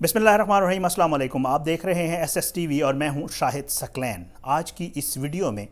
बिस्मिल्लाहिर्रहमानिर्रहीम। अस्सलाम वालेकुम। आप देख रहे हैं SSTV और मैं हूं शाहिद सकलैन। आज की इस वीडियो में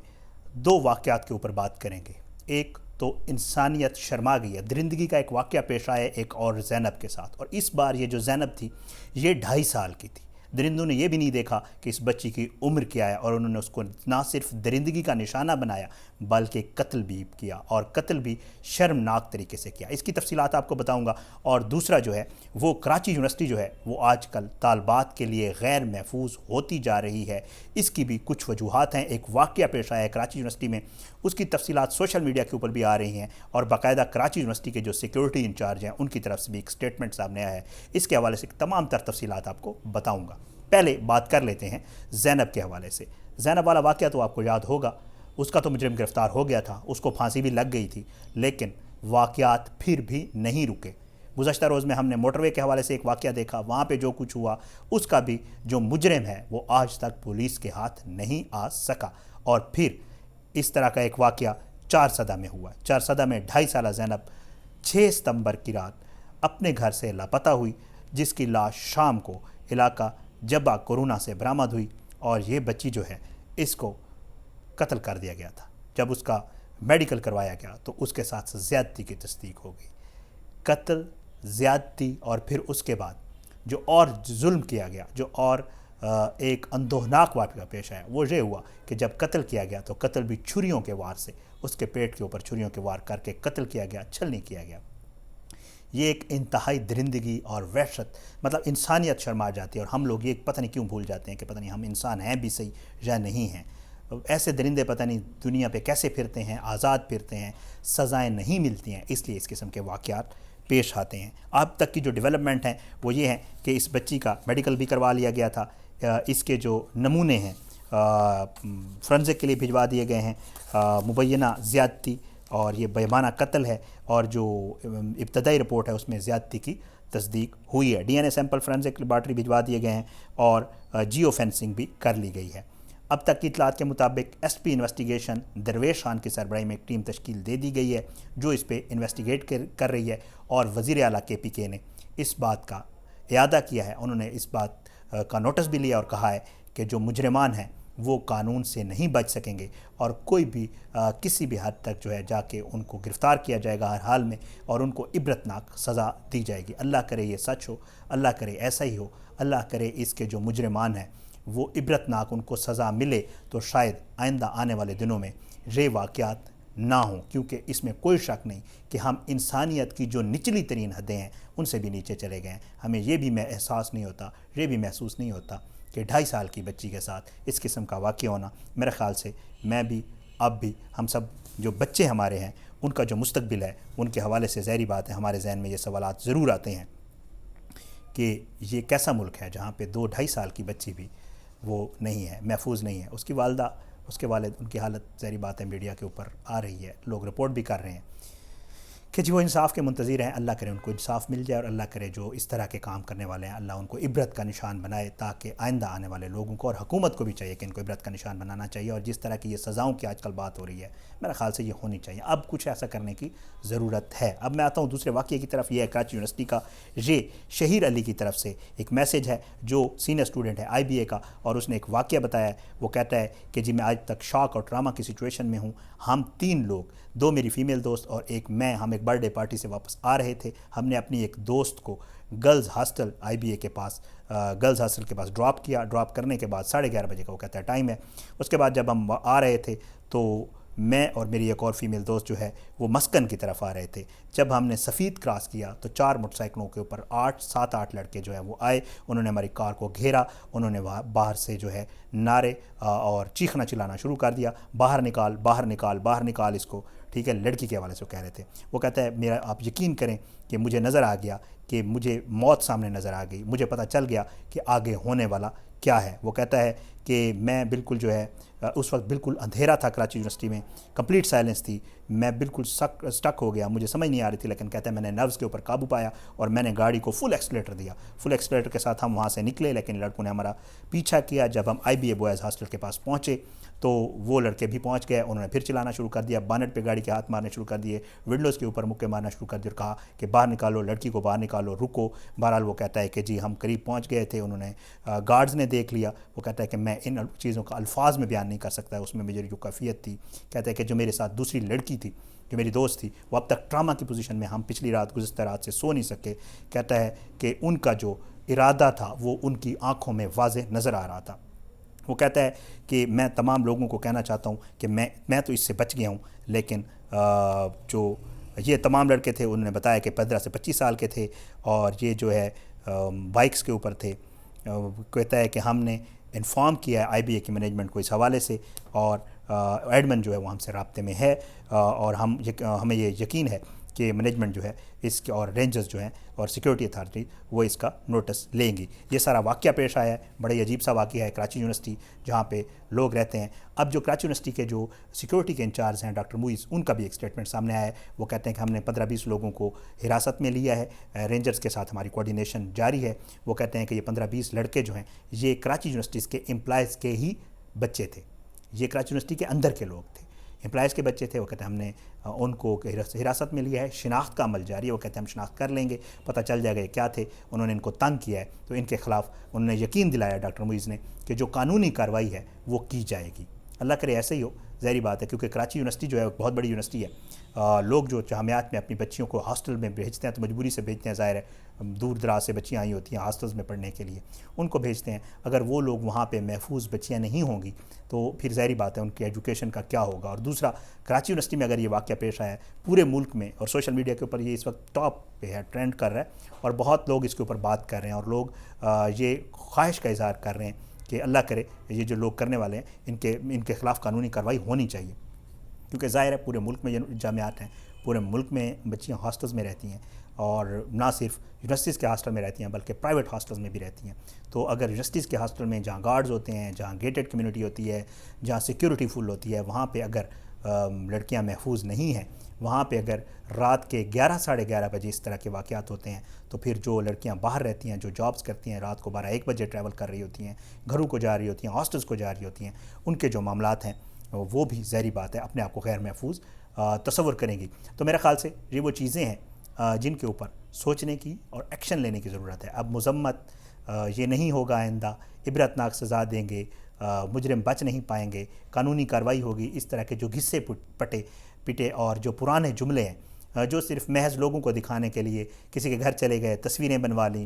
दो वाक़यात के ऊपर बात करेंगे। एक तो इंसानियत शर्मा गई है, दरिंदगी का एक वाक़या पेश आया एक और ज़ैनब के साथ, और इस बार ये जो ज़ैनब थी ये 2.5 साल की थी। दरिंदों ने यह भी नहीं देखा कि इस बच्ची की उम्र क्या है, और उन्होंने उसको ना सिर्फ दरिंदगी का निशाना बनाया बल्कि कत्ल भी किया, और कत्ल भी शर्मनाक तरीके से किया। इसकी तफसीलात आपको बताऊंगा। और दूसरा जो है वो कराची यूनिवर्सिटी जो है वो आजकल तालबात के लिए गैर महफूज होती जा रही है। इसकी भी कुछ वजूहात हैं। एक वाक़या पेश आया है कराची यूनिवर्सिटी में, उसकी तफसीलात सोशल मीडिया के ऊपर भी आ रही हैं, और बाकायदा कराची यूनिवर्सिटी के जो सिक्योरिटी इंचार्ज हैं उनकी तरफ से भी एक स्टेटमेंट सामने आया है। इसके हवाले से तमाम तर तफसीलात आपको बताऊँगा। पहले बात कर लेते हैं ज़ैनब के हवाले से। ज़ैनब वाला वाक़या तो आपको याद होगा, उसका तो मुजरिम गिरफ़्तार हो गया था, उसको फांसी भी लग गई थी, लेकिन वाक़यात फिर भी नहीं रुके। गुज़श्ता रोज़ में हमने मोटरवे के हवाले से एक वाक़या देखा, वहाँ पे जो कुछ हुआ उसका भी जो मुजरिम है वो आज तक पुलिस के हाथ नहीं आ सका। और फिर इस तरह का एक वाक़या चारसदा में हुआ। चारसदा में 2.5 साल ज़ैनब 6 सितंबर की रात अपने घर से लापता हुई, जिसकी लाश शाम को इलाका जब्बा कोरोना से बरामद हुई, और ये बच्ची जो है इसको कत्ल कर दिया गया था। जब उसका मेडिकल करवाया गया तो उसके साथ ज़्यादती की तस्दीक हो गई। कत्ल, ज़्यादती और फिर उसके बाद जो और जुल्म किया गया, जो और एक अंदोहनाक वाक़या पेश आया, वो ये हुआ कि जब कत्ल किया गया तो कत्ल भी छुरियों के वार से, उसके पेट के ऊपर छुरियों के वार करके कत्ल किया गया, छलनी किया गया। ये एक इंतहाई दरिंदगी और वहशत, मतलब इंसानियत शर्मा जाती है, और हम लोग ये पता नहीं क्यों भूल जाते हैं कि पता नहीं हम इंसान हैं भी सही या नहीं हैं। ऐसे दरिंदे पता नहीं दुनिया पे कैसे फिरते हैं, आज़ाद फिरते हैं, सज़ाएं नहीं मिलती हैं, इसलिए इस किस्म के वाक़यात पेश आते हैं। अब तक की जो डेवलपमेंट हैं वो ये हैं कि इस बच्ची का मेडिकल भी करवा लिया गया था, इसके जो नमूने हैं फोरेंसिक के लिए भिजवा दिए गए हैं। मुबैना ज़्यादती और ये बेमाना कत्ल है, और जो इब्तदाई रिपोर्ट है उसमें ज़्यादती की तस्दीक हुई है। DNA सैंपल फोरेंसिक लेबॉर्ट्री भिजवा दिए गए हैं, और जियो फेंसिंग भी कर ली गई है। अब तक की इतलात के मुताबिक SP इन्वेस्टिगेशन दरवेश खान की सरबराही में एक टीम तश्कील दे दी गई है जो इस पर इन्वेस्टिगेट कर रही है, और वज़ीर आला KPK ने इस बात का इयादा किया है। उन्होंने इस बात का नोटिस भी लिया और कहा है कि जो मुजरिमान हैं वो कानून से नहीं बच सकेंगे, और कोई भी किसी भी हद तक जो है जाके उनको गिरफ़्तार किया जाएगा हर हाल में, और उनको इबरतनाक सज़ा दी जाएगी। अल्लाह करे ये सच हो, अल्लाह करे ऐसा ही हो, अल्लाह करे इसके जो मुजरिमान हैं वो इबरतनाक उनको सज़ा मिले, तो शायद आइंदा आने वाले दिनों में ये वाक़यात ना हो, क्योंकि इसमें कोई शक नहीं कि हम इंसानियत की जो निचली तरीन हदें हैं उनसे भी नीचे चले गए हैं। हमें ये भी एहसास नहीं होता, ये भी महसूस नहीं होता कि 2.5 साल की बच्ची के साथ इस किस्म का वाक़या होना, मेरे ख़्याल से मैं भी, आप भी, हम सब जो बच्चे हमारे हैं उनका जो मुस्तकबिल है उनके हवाले से ज़ाहिर बात है हमारे जहन में ये सवालात ज़रूर आते हैं कि ये कैसा मुल्क है जहाँ पे 2-2.5 साल की बच्ची भी वो नहीं है, महफूज नहीं है। उसकी वालदा, उसके वालिद, उनकी हालत ज़ाहिर बात है मीडिया के ऊपर आ रही है, लोग रिपोर्ट भी कर रहे हैं कि जी वो इंसाफ के मुंतज़िर हैं। अल्लाह करे उनको इंसाफ मिल जाए, और अल्लाह करे जो इस तरह के काम करने वाले हैं अल्लाह उनको इबरत का निशान बनाए, ताकि आइंदा आने वाले लोगों को, और हुकूमत को भी चाहिए कि इनको इबरत का निशान बनाना चाहिए। और जिस तरह की ये सज़ाओं की आजकल बात हो रही है, मेरे ख़्याल से ये होनी चाहिए। अब कुछ ऐसा करने की ज़रूरत है। अब मैं आता हूँ दूसरे वाक़ये की तरफ। ये है कराची यूनिवर्सिटी का, ये शहीर अली की तरफ से एक मैसेज है, जो सीनियर स्टूडेंट है IBA का, और उसने एक वाक़या बताया है। वो कहता है कि जी मैं आज तक शॉक और ट्रामा की सिचुएशन में हूँ। हम 3 लोग, 2 मेरी फ़ीमेल दोस्त और एक मैं, हम एक बर्थडे पार्टी से वापस आ रहे थे। हमने अपनी एक दोस्त को गर्ल्स हॉस्टल IBA के पास, गर्ल्स हॉस्टल के पास ड्रॉप किया। ड्रॉप करने के बाद 11:30 बजे का वो कहता है टाइम है। उसके बाद जब हम आ रहे थे तो मैं और मेरी एक और फीमेल दोस्त जो है वो मस्कन की तरफ आ रहे थे। जब हमने सफ़ीद क्रॉस किया तो 4 मोटरसाइकिलों के ऊपर 7-8 लड़के जो है वो आए। उन्होंने हमारी कार को घेरा, उन्होंने वहाँ बाहर से जो है नारे और चीखना चिल्लाना शुरू कर दिया, बाहर निकाल, बाहर निकाल, बाहर निकाल इसको। ठीक है, लड़की के हवाले से वो कह रहे थे। वो कहता है मेरा, आप यकीन करें कि मुझे नज़र आ गया कि मुझे मौत सामने नज़र आ गई, मुझे पता चल गया कि आगे होने वाला क्या है। वो कहता है کہ میں بالکل جو ہے اس وقت بالکل اندھیرا تھا کراچی یونیورسٹی میں، کمپلیٹ سائلنس تھی، میں بالکل سٹک ہو گیا، مجھے سمجھ نہیں آ رہی تھی، لیکن کہتے ہیں میں نے نروز کے اوپر قابو پایا اور میں نے گاڑی کو فل ایکسیلیٹر دیا، فل ایکسیلیٹر کے ساتھ ہم وہاں سے نکلے، لیکن لڑکوں نے ہمارا پیچھا کیا۔ جب ہم آئی بی اے بوائز ہاسٹل کے پاس پہنچے تو وہ لڑکے بھی پہنچ گئے، انہوں نے پھر چلانا شروع کر دیا، بانٹ پہ گاڑی کے ہاتھ مارنے شروع کر دیے، ونڈوز کے اوپر مکے مارنا شروع کر دیا اور کہا کہ باہر نکالو، لڑکی کو باہر نکالو، رکو۔ بہرحال وہ کہتا ہے کہ جی ہم قریب پہنچ گئے تھے، انہوں نے گارڈز نے دیکھ لیا، وہ کہتا ہے کہ میں ان چیزوں کا الفاظ میں بیان نہیں کر سکتا، اس میں میری جو کیفیت تھی، کہتا ہے کہ جو میرے ساتھ دوسری لڑکی تھی، جو میری دوست تھی، وہ اب تک ٹراما کی پوزیشن میں، ہم پچھلی رات گزشتہ رات سے سو نہیں سکے، کہتا ہے کہ ان کا جو ارادہ تھا وہ ان کی آنکھوں میں واضح نظر آ رہا تھا۔ وہ کہتا ہے کہ میں تمام لوگوں کو کہنا چاہتا ہوں کہ میں تو اس سے بچ گیا ہوں، لیکن جو یہ تمام لڑکے تھے انہوں نے بتایا کہ 15 سے 25 سال کے تھے اور یہ جو ہے بائکس کے اوپر تھے۔ کہتا ہے کہ ہم نے انفارم کیا ہے آئی بی اے کی مینجمنٹ کو اس حوالے سے، اور ایڈمن جو ہے وہ ہم سے رابطے میں ہے، اور ہمیں یہ یقین ہے کہ مینجمنٹ جو ہے اس کے اور رینجرز جو ہیں اور سیکورٹی اتھارٹی وہ اس کا نوٹس لیں گی۔ یہ سارا واقعہ پیش آیا ہے، بڑا ہی عجیب سا واقعہ ہے کراچی یونیورسٹی جہاں پہ لوگ رہتے ہیں۔ اب جو کراچی یونیورسٹی کے جو سیکورٹی کے انچارج ہیں ڈاکٹر موئز، ان کا بھی ایک اسٹیٹمنٹ سامنے آیا ہے، وہ کہتے ہیں کہ ہم نے 15-20 لوگوں کو حراست میں لیا ہے، رینجرز کے ساتھ ہماری کوارڈینیشن جاری ہے۔ وہ کہتے ہیں کہ یہ 15-20 لڑکے جو ہیں یہ کراچی یونیورسٹیز کے امپلائز کے ہی بچے تھے، یہ کراچی یونیورسٹی کے اندر کے لوگ تھے، امپلائز کے بچے تھے۔ وہ کہتے ہیں ہم نے ان کو حراست میں لیا ہے، شناخت کا عمل جاری ہے، وہ کہتے ہیں ہم شناخت کر لیں گے، پتہ چل جائے گا یہ کیا تھے، انہوں نے ان کو تنگ کیا ہے، تو ان کے خلاف انہوں نے یقین دلایا ڈاکٹر موئز نے کہ جو قانونی کارروائی ہے وہ کی جائے گی۔ اللہ کرے ایسے ہی ہو، ظاہری بات ہے، کیونکہ کراچی یونیورسٹی جو ہے بہت بڑی یونیورسٹی ہے، لوگ جو جامعات میں اپنی بچیوں کو ہاسٹل میں بھیجتے ہیں تو مجبوری سے بھیجتے ہیں، ظاہر ہے دور دراز سے بچیاں آئی ہوتی ہیں ہاسٹلز میں پڑھنے کے لیے، ان کو بھیجتے ہیں، اگر وہ لوگ وہاں پہ محفوظ بچیاں نہیں ہوں گی تو پھر ظاہری بات ہے ان کی ایجوکیشن کا کیا ہوگا۔ اور دوسرا، کراچی یونیورسٹی میں اگر یہ واقعہ پیش آیا ہے پورے ملک میں، اور سوشل میڈیا کے اوپر یہ اس وقت ٹاپ پہ ہے، ٹرینڈ کر رہا ہے، اور بہت لوگ اس کے اوپر بات کر رہے ہیں، اور لوگ یہ خواہش کا اظہار کر رہے ہیں کہ اللہ کرے یہ جو لوگ کرنے والے ہیں ان کے خلاف قانونی کارروائی ہونی چاہیے، کیونکہ ظاہر ہے پورے ملک میں جامعات ہیں، پورے ملک میں بچیاں ہاسٹلز میں رہتی ہیں، اور نہ صرف یونیورسٹیز کے ہاسٹل میں رہتی ہیں بلکہ پرائیویٹ ہاسٹلز میں بھی رہتی ہیں۔ تو اگر یونیورسٹیز کے ہاسٹل میں جہاں گارڈز ہوتے ہیں، جہاں گیٹڈ کمیونٹی ہوتی ہے، جہاں سیکیورٹی فل ہوتی ہے، وہاں پہ اگر لڑکیاں محفوظ نہیں ہیں، وہاں پہ اگر رات کے 11-11:30 بجے اس طرح کے واقعات ہوتے ہیں، تو پھر جو لڑکیاں باہر رہتی ہیں، جو جابز کرتی ہیں، رات کو 12-1 بجے ٹریول کر رہی ہوتی ہیں، گھروں کو جا رہی ہوتی ہیں، ہاسٹلز کو جا رہی ہوتی ہیں، ان کے جو معاملات ہیں وہ بھی ظاہری بات ہے اپنے آپ کو غیر محفوظ تصور کریں گی۔ تو میرے خیال سے یہ وہ چیزیں ہیں جن کے اوپر سوچنے کی اور ایکشن لینے کی ضرورت ہے۔ اب مذمت یہ نہیں ہوگا، آئندہ عبرتناک سزا دیں گے، مجرم بچ نہیں پائیں گے، قانونی کارروائی ہوگی، اس طرح کے جو گھسے پٹے اور جو پرانے جملے ہیں جو صرف محض لوگوں کو دکھانے کے لیے کسی کے گھر چلے گئے، تصویریں بنوا لیں،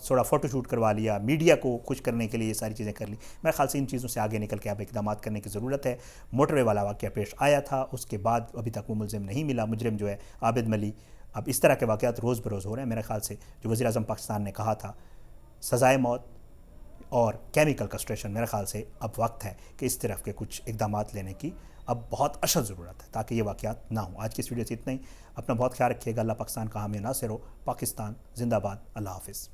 تھوڑا فوٹو شوٹ کروا لیا، میڈیا کو خوش کرنے کے لیے یہ ساری چیزیں کر لی، میرے خیال سے ان چیزوں سے آگے نکل کے اب اقدامات کرنے کی ضرورت ہے۔ موٹر وے والا واقعہ پیش آیا تھا، اس کے بعد ابھی تک وہ ملزم نہیں ملا، مجرم جو ہے عابد ملی۔ اب اس طرح کے واقعات روز بروز ہو رہے ہیں۔ میرے خیال سے جو وزیر اعظم پاکستان نے کہا تھا سزائے موت اور کیمیکل کسٹریشن، میرے خیال سے اب وقت ہے کہ اس طرح کے کچھ اقدامات لینے کی اب بہت اشد ضرورت ہے تاکہ یہ واقعات نہ ہوں۔ آج کی اس ویڈیو سے اتنا ہی، اپنا بہت خیال رکھیے گا، اللہ پاکستان کا حامی ناصر ہو۔ پاکستان زندہ باد، اللہ حافظ۔